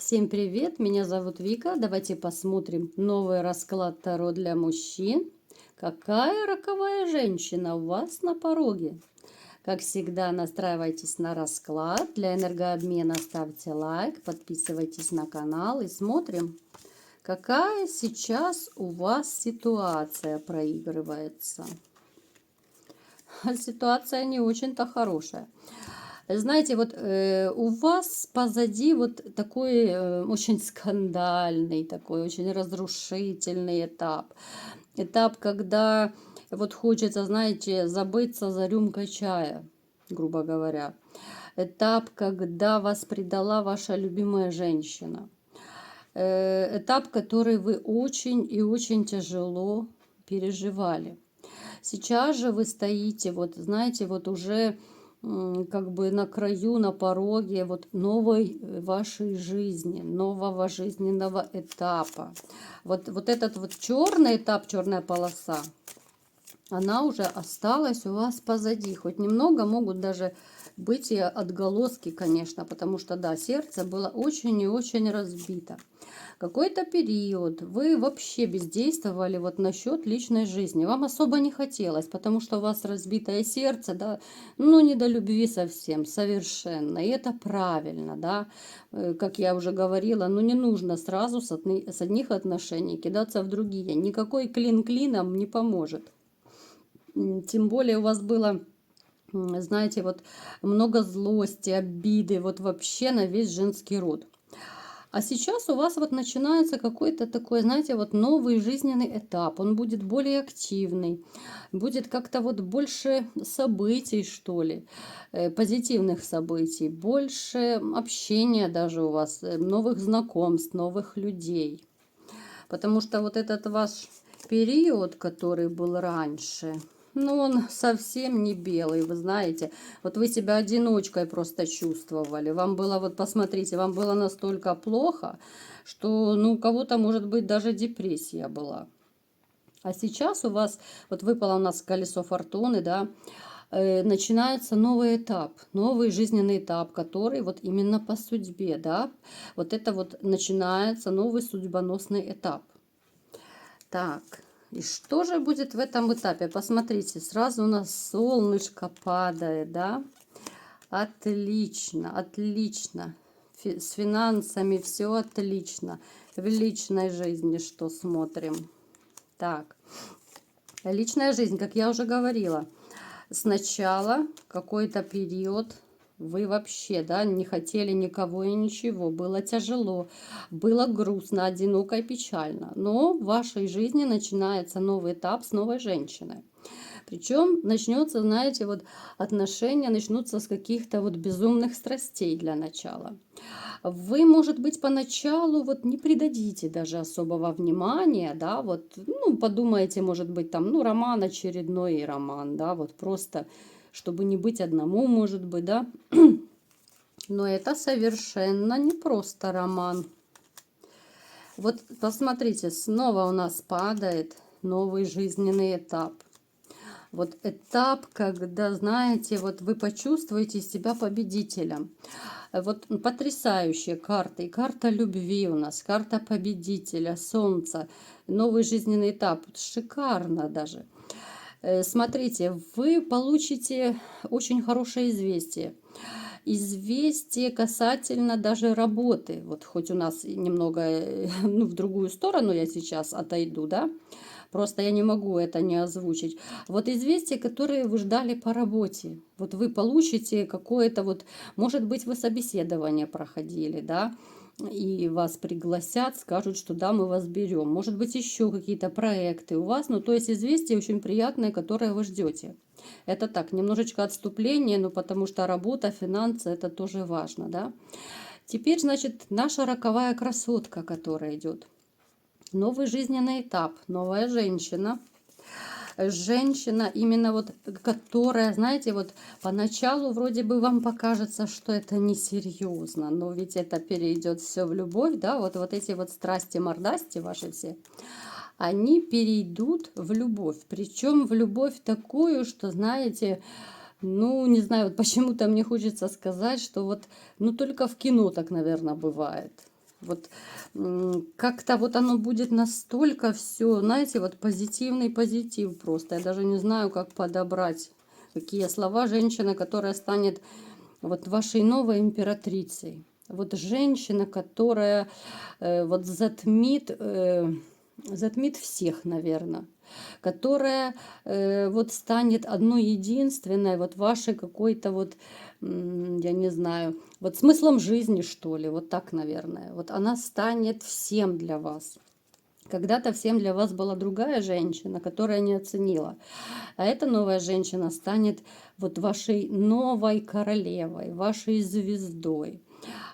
Всем привет, меня зовут Вика. Давайте посмотрим новый расклад Таро для мужчин. Какая роковая женщина у вас на пороге? Как всегда, настраивайтесь на расклад. Для энергообмена ставьте лайк, подписывайтесь на канал и смотрим, какая сейчас у вас ситуация проигрывается. Ситуация не очень-то хорошая. Знаете, вот у вас позади вот такой очень скандальный, такой очень разрушительный этап. Этап, когда вот хочется, знаете, забыться за рюмкой чая, грубо говоря. Этап, когда вас предала ваша любимая женщина. Этап, который вы очень и очень тяжело переживали. Сейчас же вы стоите, вот знаете, вот уже как бы на краю, на пороге вот новой вашей жизни, нового жизненного этапа. Вот этот вот черный этап, черная полоса, она уже осталась у вас позади. Хоть немного могут даже быть и отголоски, конечно, потому что, да, сердце было очень и очень разбито. Какой-то период вы вообще бездействовали вот насчет личной жизни. Вам особо не хотелось, потому что у вас разбитое сердце, да, ну не до любви совсем, совершенно. И это правильно, да. Как я уже говорила, ну не нужно сразу с одних отношений кидаться в другие. Никакой клин клином не поможет. Тем более у вас было, знаете, вот много злости, обиды, вот вообще на весь женский род. А сейчас у вас вот начинается какой-то такой, знаете, вот новый жизненный этап. Он будет более активный, будет как-то вот больше событий, что ли, позитивных событий, больше общения даже у вас, новых знакомств, новых людей. Потому что вот этот ваш период, который был раньше, ну, он совсем не белый, вы знаете. Вот вы себя одиночкой просто чувствовали. Вам было, вот посмотрите, вам было настолько плохо, что, ну, у кого-то, может быть, даже депрессия была. А сейчас у вас, вот выпало у нас колесо фортуны, да, начинается новый этап, новый жизненный этап, который вот именно по судьбе, да, вот это вот начинается новый судьбоносный этап. Так, и что же будет в этом этапе? Посмотрите, сразу у нас солнышко падает, да? Отлично, отлично. С финансами все отлично. В личной жизни что смотрим? Так, личная жизнь, как я уже говорила. Сначала какой-то период вы вообще, да, не хотели никого и ничего. Было тяжело, было грустно, одиноко и печально. Но в вашей жизни начинается новый этап с новой женщиной. Причем начнется, знаете, вот отношения начнутся с каких-то вот безумных страстей для начала. Вы, может быть, поначалу вот не придадите даже особого внимания, да, вот, ну, подумаете, может быть, там, ну, роман очередной роман, да, вот просто, чтобы не быть одному, может быть, да. Но это совершенно не просто роман. Вот посмотрите, снова у нас падает новый жизненный этап. Вот этап, когда, знаете, вот вы почувствуете себя победителем. Вот потрясающие карты. И карта любви у нас, карта победителя, солнца, новый жизненный этап. Шикарно даже. Смотрите, вы получите очень хорошее известие. Известие касательно даже работы. Вот хоть у нас немного, ну, в другую сторону я сейчас отойду, да. Просто я не могу это не озвучить. Вот известия, которые вы ждали по работе. Вот вы получите какое-то вот, может быть, вы собеседование проходили, да, и вас пригласят, скажут, что да, мы вас берем. Может быть, еще какие-то проекты у вас. Ну, то есть известие очень приятное, которое вы ждете. Это так, немножечко отступление, но потому что работа, финансы, это тоже важно, да. Теперь, значит, наша роковая красотка, которая идет. Новый жизненный этап, новая женщина. Женщина, именно вот, которая, знаете, вот поначалу вроде бы вам покажется, что это несерьезно, но ведь это перейдет все в любовь, да, вот эти вот страсти-мордасти ваши все, они перейдут в любовь. Причем в любовь такую, что, знаете, ну, не знаю, вот почему-то мне хочется сказать, что вот, ну, только в кино так, наверное, бывает. Вот как-то вот оно будет настолько все, знаете, вот позитивный позитив просто. Я даже не знаю, как подобрать, какие слова. Женщина, которая станет вот вашей новой императрицей. Вот женщина, которая вот затмит всех, наверное, которая вот станет одной единственной, вот вашей какой-то вот, я не знаю, вот смыслом жизни, что ли, вот так, наверное. Вот она станет всем для вас. Когда-то всем для вас была другая женщина, которая не оценила. А эта новая женщина станет вот вашей новой королевой, вашей звездой.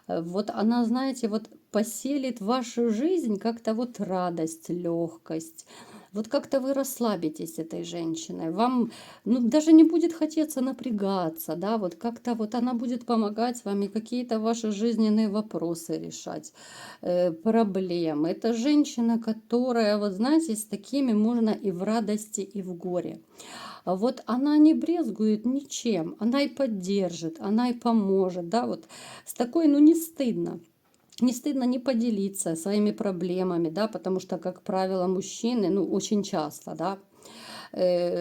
Вот она, знаете, вот поселит в вашу жизнь как-то вот радость, легкость. Вот как-то вы расслабитесь этой женщиной. Вам ну, даже не будет хотеться напрягаться, да, вот как-то вот она будет помогать вам и какие-то ваши жизненные вопросы решать, проблемы. Это женщина, которая, вот знаете, с такими можно и в радости, и в горе. А вот она не брезгует ничем, она и поддержит, она и поможет, да, вот с такой, ну, не стыдно. Не стыдно не поделиться своими проблемами, да, потому что, как правило, мужчины, ну, очень часто, да,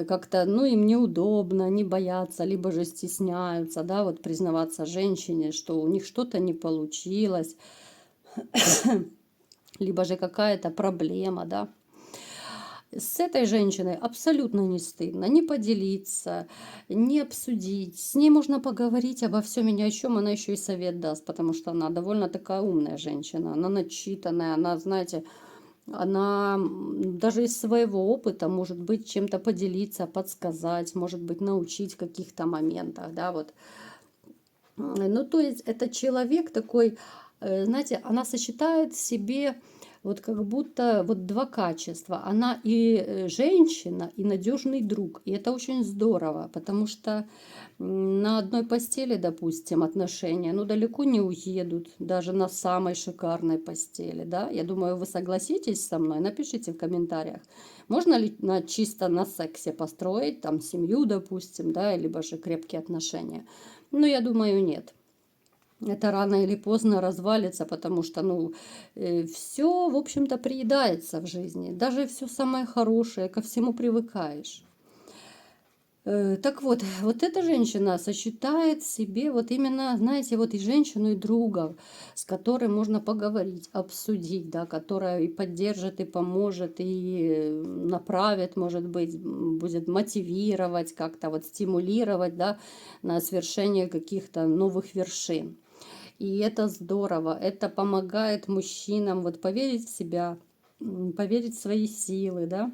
как-то, ну, им неудобно, не боятся, либо же стесняются, да, вот признаваться женщине, что у них что-то не получилось, либо же какая-то проблема, да. С этой женщиной абсолютно не стыдно не поделиться, не обсудить. С ней можно поговорить обо всем и ни о чем. Она еще и совет даст, потому что она довольно такая умная женщина. Она начитанная, она, знаете, она даже из своего опыта может быть чем-то поделиться, подсказать, может быть научить в каких-то моментах, да, вот. Ну, то есть это человек такой, знаете, она сочетает в себе вот как будто вот два качества. Она и женщина, и надежный друг. И это очень здорово, потому что на одной постели, допустим, отношения, ну, далеко не уедут, даже на самой шикарной постели, да. Я думаю, вы согласитесь со мной, напишите в комментариях. Можно ли чисто на сексе построить там семью, допустим, да, либо же крепкие отношения? Ну, я думаю, нет. Это рано или поздно развалится, потому что, ну, все, в общем-то, приедается в жизни. Даже все самое хорошее, ко всему привыкаешь. Так вот, вот эта женщина сочетает в себе вот именно, знаете, вот и женщину, и друга, с которой можно поговорить, обсудить, да, которая и поддержит, и поможет, и направит, может быть, будет мотивировать, как-то вот стимулировать, да, на свершение каких-то новых вершин. И это здорово, это помогает мужчинам вот поверить в себя, поверить в свои силы, да.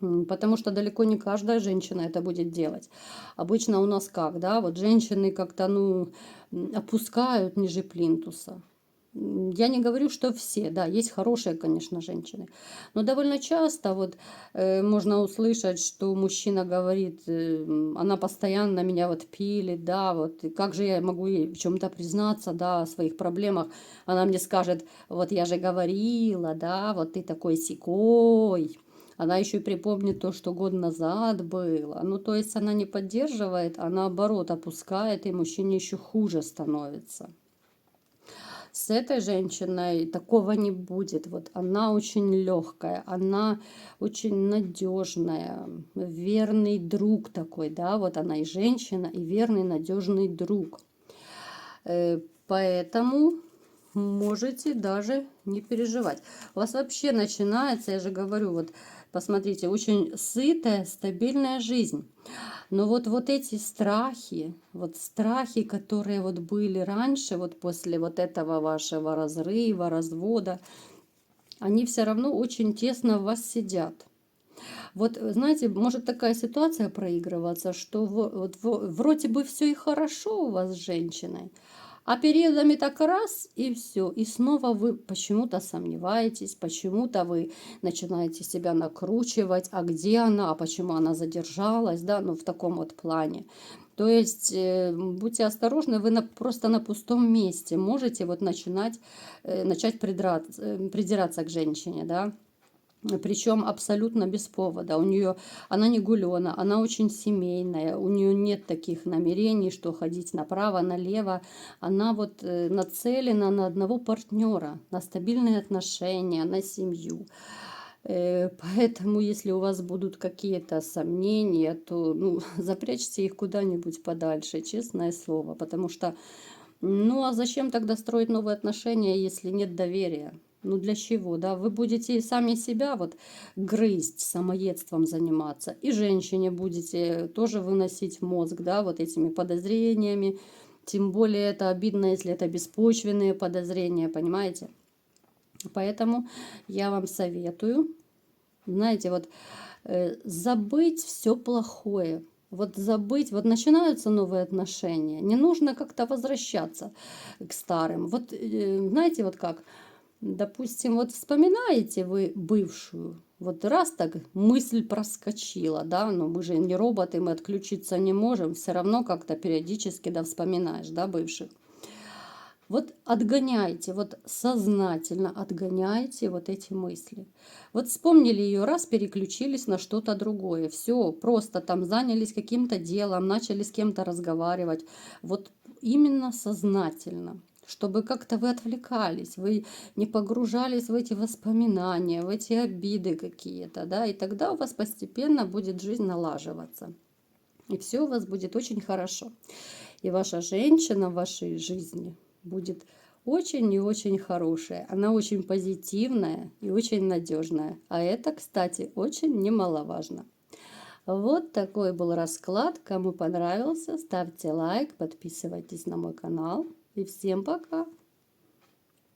Потому что далеко не каждая женщина это будет делать. Обычно у нас как, да, вот женщины как-то, ну, опускают ниже плинтуса. Я не говорю, что все, да, есть хорошие, конечно, женщины. Но довольно часто вот можно услышать, что мужчина говорит, она постоянно меня вот пилит, да, вот, и как же я могу ей в чем-то признаться, да, о своих проблемах. Она мне скажет, вот я же говорила, да, вот ты такой сякой. Она еще и припомнит то, что год назад было. Ну, то есть она не поддерживает, а наоборот опускает, и мужчине еще хуже становится. С этой женщиной такого не будет. Вот она очень легкая, она очень надежная, верный друг такой, да, вот она и женщина, и верный, надежный друг. Поэтому можете даже не переживать. У вас вообще начинается, я же говорю, вот посмотрите, очень сытая, стабильная жизнь. Но вот эти страхи, вот страхи, которые вот были раньше, вот после вот этого вашего разрыва, развода, они все равно очень тесно в вас сидят. Вот, знаете, может такая ситуация проигрываться, что вроде бы все и хорошо у вас с женщиной, а периодами так раз и все. И снова вы почему-то сомневаетесь, почему-то вы начинаете себя накручивать, а где она, а почему она задержалась, да, ну в таком вот плане. То есть будьте осторожны, вы просто на пустом месте можете вот начать придираться к женщине, да. Причем абсолютно без повода. У нее, она не гулена, она очень семейная, у нее нет таких намерений, что ходить направо, налево. Она вот нацелена на одного партнера, на стабильные отношения, на семью. Поэтому, если у вас будут какие-то сомнения, то ну, запрячьте их куда-нибудь подальше, честное слово. Потому что, ну а зачем тогда строить новые отношения, если нет доверия? Ну для чего, да? Вы будете сами себя вот грызть, самоедством заниматься. И женщине будете тоже выносить мозг, да, вот этими подозрениями. Тем более это обидно, если это беспочвенные подозрения, понимаете? Поэтому я вам советую, знаете, вот забыть все плохое. Вот забыть, вот начинаются новые отношения, не нужно как-то возвращаться к старым. Вот знаете, вот как, допустим, вот вспоминаете вы бывшую, вот раз так мысль проскочила, да, но мы же не роботы, мы отключиться не можем, все равно как-то периодически, да, вспоминаешь, да, бывших. Вот отгоняйте, вот сознательно отгоняйте вот эти мысли. Вот вспомнили ее раз, переключились на что-то другое. Все, просто там занялись каким-то делом, начали с кем-то разговаривать. Вот именно сознательно, чтобы как-то вы отвлекались, вы не погружались в эти воспоминания, в эти обиды какие-то, да, и тогда у вас постепенно будет жизнь налаживаться. И все у вас будет очень хорошо. И ваша женщина в вашей жизни будет очень и очень хорошая. Она очень позитивная и очень надежная. А это, кстати, очень немаловажно. Вот такой был расклад. Кому понравился, ставьте лайк, подписывайтесь на мой канал. И всем пока!